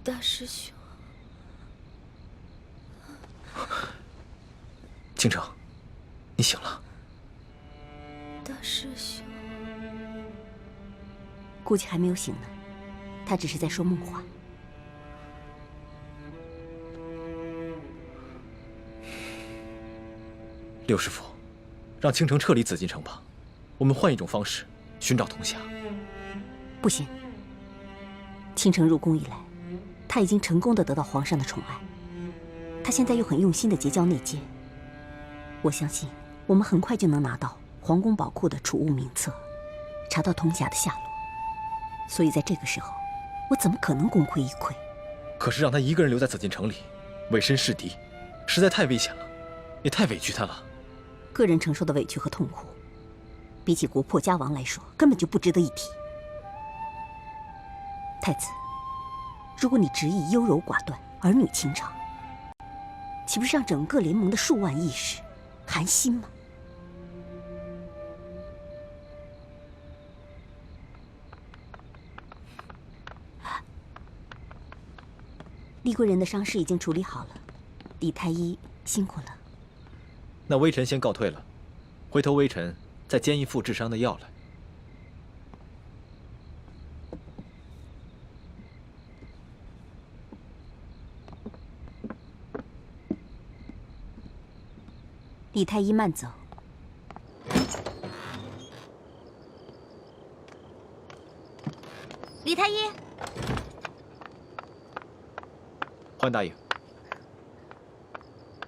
大师兄，倾城，你醒了。大师兄，估计还没有醒呢，他只是在说梦话。六师傅，让倾城撤离紫禁城吧，我们换一种方式寻找童霞。不行，倾城入宫以来，他已经成功的得到皇上的宠爱，他现在又很用心的结交内奸，我相信我们很快就能拿到皇宫宝库的储物名册，查到童霞的下落。所以在这个时候，我怎么可能功亏一篑？可是让他一个人留在紫禁城里，委身侍敌，实在太危险了，也太委屈他了。个人承受的委屈和痛苦，比起国破家亡来说，根本就不值得一提。太子，如果你执意优柔寡断、儿女情长，岂不是让整个联盟的数万义士寒心吗？厉贵人的伤势已经处理好了，李太医辛苦了。那微臣先告退了，回头微臣再煎一副治伤的药来。李太医慢走。李太医，欢大爷。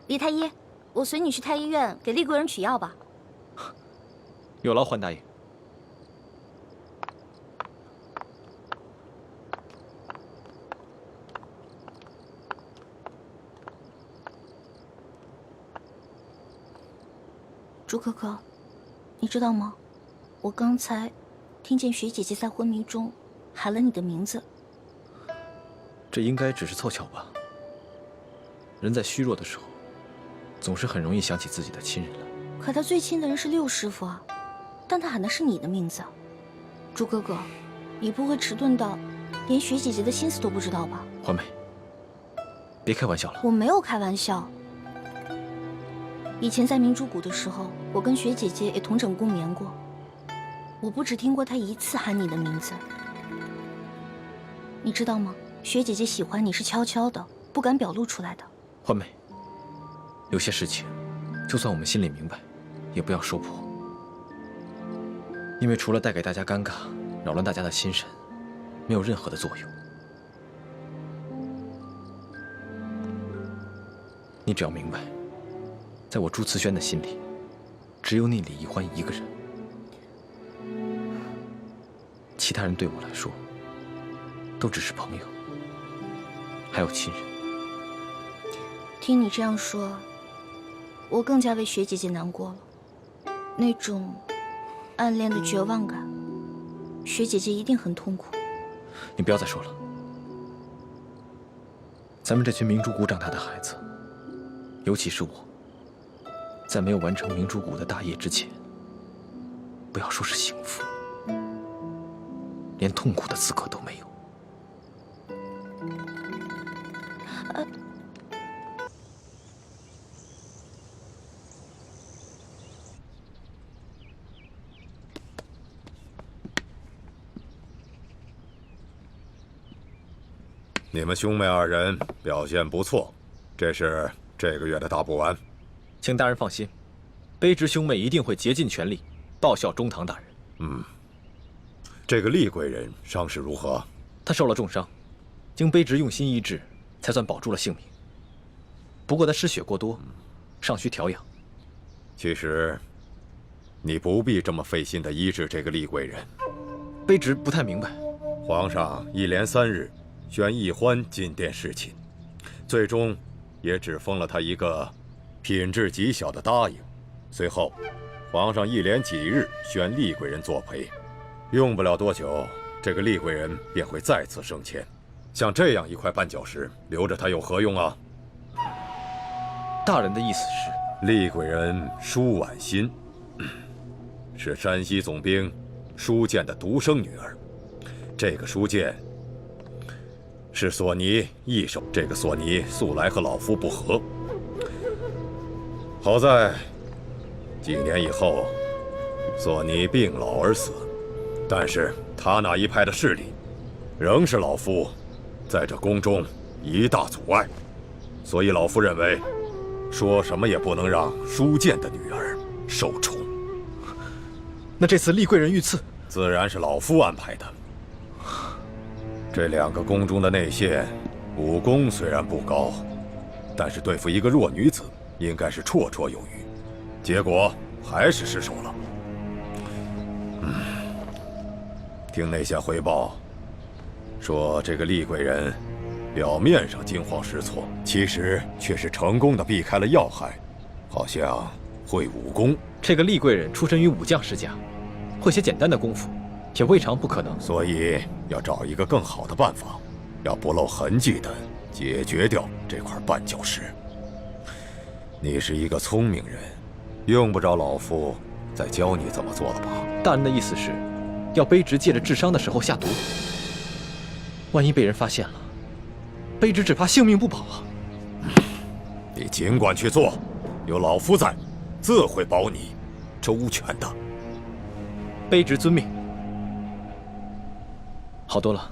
李太医，我随你去太医院给厉贵人取药吧。有劳欢大爷。朱哥哥，你知道吗？我刚才听见雪姐姐在昏迷中喊了你的名字。这应该只是凑巧吧。人在虚弱的时候，总是很容易想起自己的亲人来。可他最亲的人是六师傅啊，但他喊的是你的名字。朱哥哥，你不会迟钝到连雪姐姐的心思都不知道吧？欢梅，别开玩笑了。我没有开玩笑。以前在明珠谷的时候，我跟雪姐姐也同枕共眠过。我不只听过她一次喊你的名字。你知道吗？雪姐姐喜欢你是悄悄的，不敢表露出来的。欢梅，有些事情，就算我们心里明白，也不要说破，因为除了带给大家尴尬，扰乱大家的心神，没有任何的作用。你只要明白，在我朱慈轩的心里，只有你李易欢一个人，其他人对我来说，都只是朋友，还有亲人。听你这样说，我更加为雪姐姐难过了。那种暗恋的绝望感，雪姐姐一定很痛苦。你不要再说了。咱们这群明珠谷长大的孩子，尤其是我，在没有完成明珠谷的大业之前，不要说是幸福，连痛苦的资格都没有。你们兄妹二人表现不错，这是这个月的大补丸。请大人放心，卑职兄妹一定会竭尽全力报效中堂大人。这个厉贵人伤势如何？他受了重伤，经卑职用心医治，才算保住了性命。不过他失血过多，尚需调养。其实，你不必这么费心地医治这个厉贵人。卑职不太明白。皇上一连3日宣易欢进殿侍寝，最终也只封了他一个品质极小的答应。随后，皇上一连几日宣厉贵人作陪，用不了多久，这个厉贵人便会再次升迁。像这样一块绊脚石，留着他有何用啊？大人的意思是，厉贵人舒婉心，是山西总兵舒建的独生女儿。这个舒建是索尼一手。这个索尼素来和老夫不和，好在几年以后，索尼病老而死。但是他那一派的势力，仍是老夫在这宫中一大阻碍。所以老夫认为，说什么也不能让舒剑的女儿受宠。那这次厉贵人遇刺，自然是老夫安排的。这2个宫中的内线，武功虽然不高，但是对付一个弱女子，应该是绰绰有余。结果还是失手了。听内线回报，说这个厉贵人表面上惊慌失措，其实却是成功的避开了要害，好像会武功。这个厉贵人出身于武将世家，会些简单的功夫，也未尝不可能。所以要找一个更好的办法，要不露痕迹的解决掉这块绊脚石。你是一个聪明人，用不着老夫再教你怎么做了吧？大人的意思是，要卑职借着治伤的时候下毒，万一被人发现了，卑职只怕性命不保啊！你尽管去做，有老夫在，自会保你周全的。卑职遵命。好多了。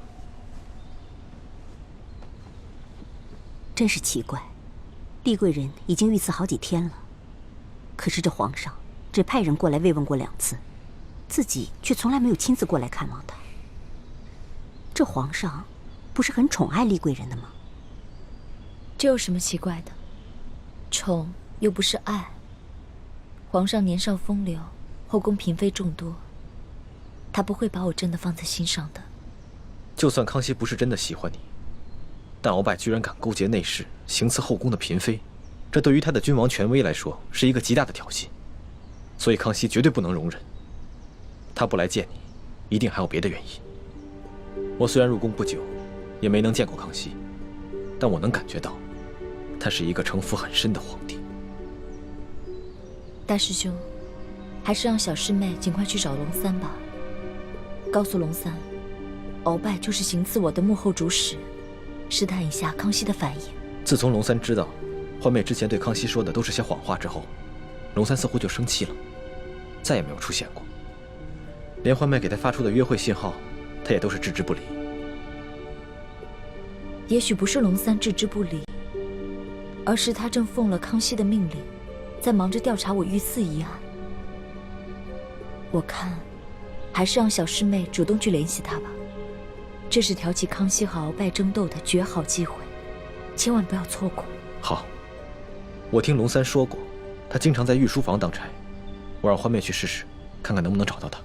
真是奇怪，厉贵人已经遇刺好几天了，可是这皇上只派人过来慰问过2次，自己却从来没有亲自过来看望他。这皇上不是很宠爱厉贵人的吗？这有什么奇怪的？宠又不是爱。皇上年少风流，后宫嫔妃众多，他不会把我真的放在心上的。就算康熙不是真的喜欢你，但鳌拜居然敢勾结内侍，行刺后宫的嫔妃，这对于他的君王权威来说是一个极大的挑衅，所以康熙绝对不能容忍。他不来见你，一定还有别的原因。我虽然入宫不久，也没能见过康熙，但我能感觉到，他是一个城府很深的皇帝。大师兄，还是让小师妹尽快去找龙三吧，告诉龙三，鳌拜就是行刺我的幕后主使，试探一下康熙的反应。自从龙三知道欢妹之前对康熙说的都是些谎话之后，龙三似乎就生气了，再也没有出现过。连欢妹给他发出的约会信号，他也都是置之不理。也许不是龙三置之不理，而是他正奉了康熙的命令，在忙着调查我遇刺一案。我看，还是让小师妹主动去联系他吧。这是挑起康熙和鳌拜争斗的绝好机会，千万不要错过。好，我听龙三说过，他经常在御书房当差，我让欢妹去试试，看看能不能找到他。